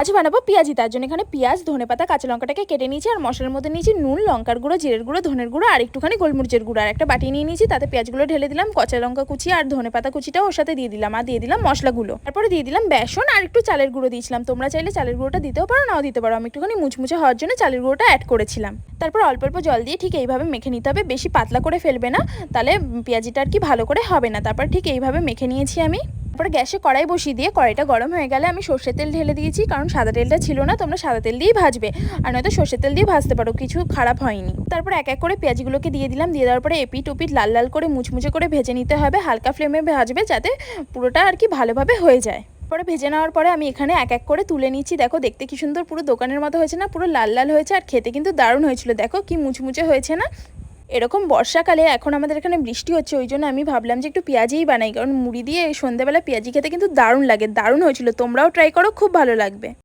আজ বানাবো পেঁয়াজি। তার জন্য এখানে পেঁয়াজ, ধনেপাতা, কাঁচা লঙ্কাটাকে কেটে নিয়েছি আর মশলার মধ্যে নিয়েছি নুন, লঙ্কার গুঁড়ো, জিরের গুঁড়ো, ধনের গুঁড়ো আর একটুখানি গোলমরিচের গুঁড়ো। আর একটা বাটি নিয়ে নিয়েছি, তাতে পেঁয়াজগুলো ঢেলে দিলাম, কাঁচা লঙ্কা কুচি আর ধনেপাতা কুচিটাও ওর সাথে দিয়ে দিলাম, আর দিয়ে দিলাম মশলাগুলো। তারপরে দিয়ে দিলাম বেসন আর একটু চালের গুঁড়ো দিয়েছিলাম। তোমরা চাইলে চালের গুঁড়োটা দিতেও পারো, নাও দিতে পারো। আমি একটুখানি মুচমুচে হওয়ার জন্য চালের গুঁড়োটা অ্যাড করেছিলাম। তারপর অল্প অল্প জল দিয়ে ঠিক এইভাবে মেখে নিতে হবে, বেশি পাতলা করে ফেলবে না, তাহলে পেঁয়াজিটা আর কি ভালো করে হবে না। তারপর ঠিক এইভাবে মেখে নিয়েছি আমি। তারপরে গ্যাসে কড়াই বসিয়ে দিয়ে কড়াইটা গরম হয়ে গেলে আমি সর্ষের তেল ঢেলে দিয়েছি, কারণ সাদা তেলটা ছিল না, তোমরা সাদা তেল দিয়েই ভাজবে, আর নয়তো সর্ষের তেল দিয়ে ভাজতে পারো, কিছু খারাপ হয়নি। তারপর এক এক করে পেঁয়াজগুলোকে দিয়ে দিলাম। দিয়ে দেওয়ার পরে এপিট ওপিট লাল লাল করে মুচমুচে করে ভেজে নিতে হবে, হালকা ফ্লেমে ভাজবে যাতে পুরোটা আর কি ভালোভাবে হয়ে যায়। পরে ভেজে নেওয়ার পরে আমি এখানে এক এক করে তুলে নিচ্ছি। দেখো দেখতে কি সুন্দর পুরো দোকানের মতো হয়েছে না, পুরো লাল লাল হয়েছে, আর খেতে কিন্তু দারুণ হয়েছিল। দেখো কি মুচমুচে হয়েছে না। এরকম বর্ষাকালে এখন আমাদের এখানে বৃষ্টি হচ্ছে, ওই জন্য আমি ভাবলাম যে একটু পেঁয়াজিই বানাই, কারণ মুড়ি দিয়ে সন্ধ্যাবেলা পেঁয়াজি খেতে কিন্তু দারুণ লাগে। দারুণ হয়েছিল, তোমরাও ট্রাই করো, খুব ভালো লাগবে।